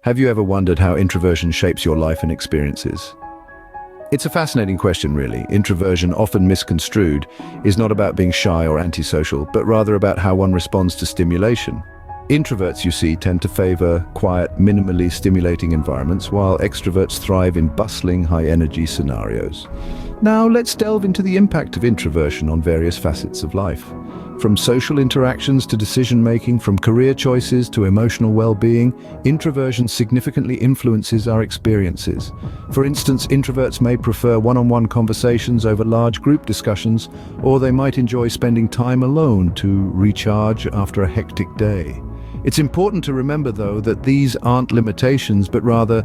Have you ever wondered how introversion shapes your life and experiences? It's a fascinating question, really. Introversion, often misconstrued, is not about being shy or antisocial, but rather about how one responds to stimulation. Introverts, you see, tend to favor quiet, minimally stimulating environments, while extroverts thrive in bustling, high-energy scenarios. Now, let's delve into the impact of introversion on various facets of life. From social interactions to decision-making, from career choices to emotional well-being, introversion significantly influences our experiences. For instance, introverts may prefer one-on-one conversations over large group discussions, or they might enjoy spending time alone to recharge after a hectic day. It's important to remember, though, that these aren't limitations, but rather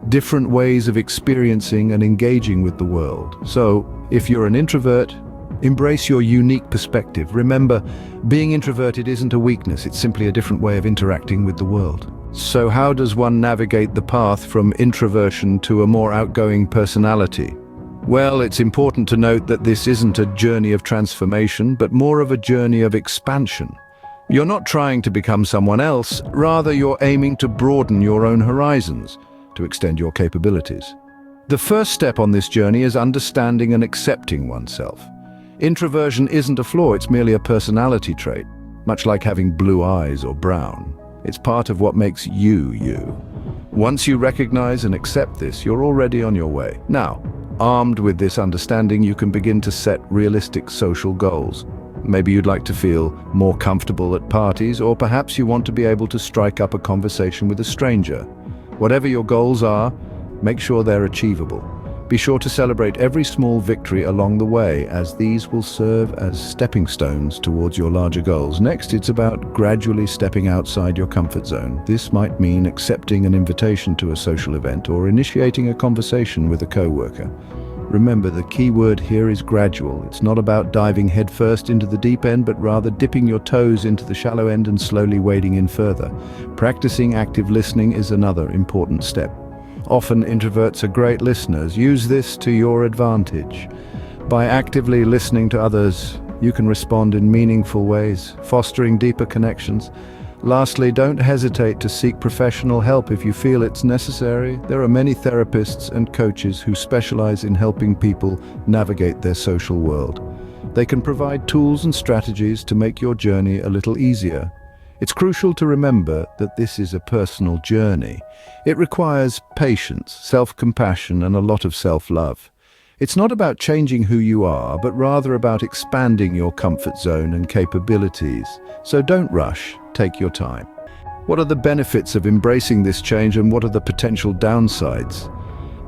different ways of experiencing and engaging with the world. So, if you're an introvert, embrace your unique perspective. Remember, being introverted isn't a weakness, it's simply a different way of interacting with the world. So how does one navigate the path from introversion to a more outgoing personality? Well, it's important to note that this isn't a journey of transformation, but more of a journey of expansion. You're not trying to become someone else, rather you're aiming to broaden your own horizons, to extend your capabilities. The first step on this journey is understanding and accepting oneself. Introversion isn't a flaw, it's merely a personality trait, much like having blue eyes or brown. It's part of what makes you, you. Once you recognize and accept this, you're already on your way. Now, armed with this understanding, you can begin to set realistic social goals. Maybe you'd like to feel more comfortable at parties, or perhaps you want to be able to strike up a conversation with a stranger. Whatever your goals are, make sure they're achievable. Be sure to celebrate every small victory along the way, as these will serve as stepping stones towards your larger goals. Next, it's about gradually stepping outside your comfort zone. This might mean accepting an invitation to a social event or initiating a conversation with a coworker. Remember, the key word here is gradual. It's not about diving headfirst into the deep end, but rather dipping your toes into the shallow end and slowly wading in further. Practicing active listening is another important step. Often introverts are great listeners. Use this to your advantage. By actively listening to others, you can respond in meaningful ways, fostering deeper connections. Lastly, don't hesitate to seek professional help if you feel it's necessary. There are many therapists and coaches who specialize in helping people navigate their social world. They can provide tools and strategies to make your journey a little easier. It's crucial to remember that this is a personal journey. It requires patience, self-compassion, and a lot of self-love. It's not about changing who you are, but rather about expanding your comfort zone and capabilities. So don't rush, take your time. What are the benefits of embracing this change, and what are the potential downsides?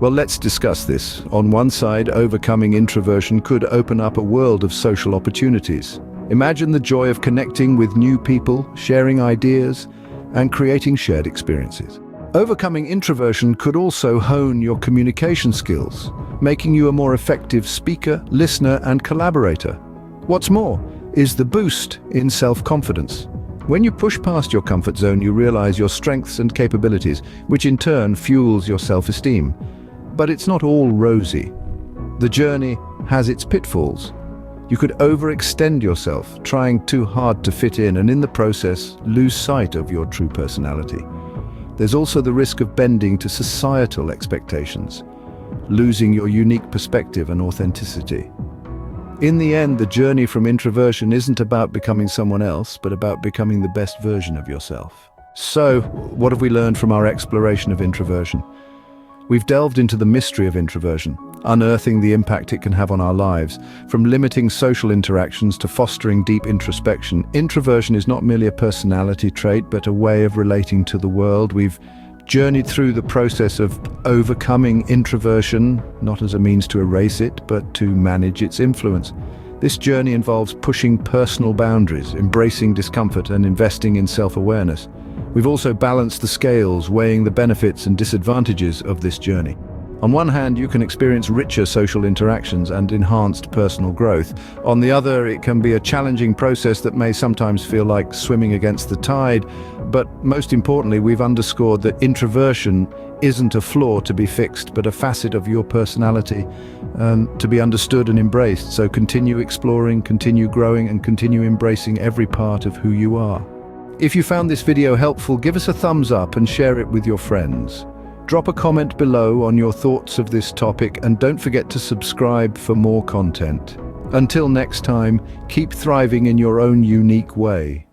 Well, let's discuss this. On one side, overcoming introversion could open up a world of social opportunities. Imagine the joy of connecting with new people, sharing ideas, and creating shared experiences. Overcoming introversion could also hone your communication skills, making you a more effective speaker, listener, and collaborator. What's more is the boost in self-confidence. When you push past your comfort zone, you realize your strengths and capabilities, which in turn fuels your self-esteem. But it's not all rosy. The journey has its pitfalls. You could overextend yourself, trying too hard to fit in, and in the process, lose sight of your true personality. There's also the risk of bending to societal expectations, losing your unique perspective and authenticity. In the end, the journey from introversion isn't about becoming someone else, but about becoming the best version of yourself. So, what have we learned from our exploration of introversion? We've delved into the mystery of introversion, unearthing the impact it can have on our lives. From limiting social interactions to fostering deep introspection, introversion is not merely a personality trait, but a way of relating to the world. We've journeyed through the process of overcoming introversion, not as a means to erase it, but to manage its influence. This journey involves pushing personal boundaries, embracing discomfort, and investing in self-awareness. We've also balanced the scales, weighing the benefits and disadvantages of this journey. On one hand, you can experience richer social interactions and enhanced personal growth. On the other, it can be a challenging process that may sometimes feel like swimming against the tide. But most importantly, we've underscored that introversion isn't a flaw to be fixed, but a facet of your personality to be understood and embraced. So continue exploring, continue growing, and continue embracing every part of who you are. If you found this video helpful, give us a thumbs up and share it with your friends. Drop a comment below on your thoughts of this topic and don't forget to subscribe for more content. Until next time, keep thriving in your own unique way.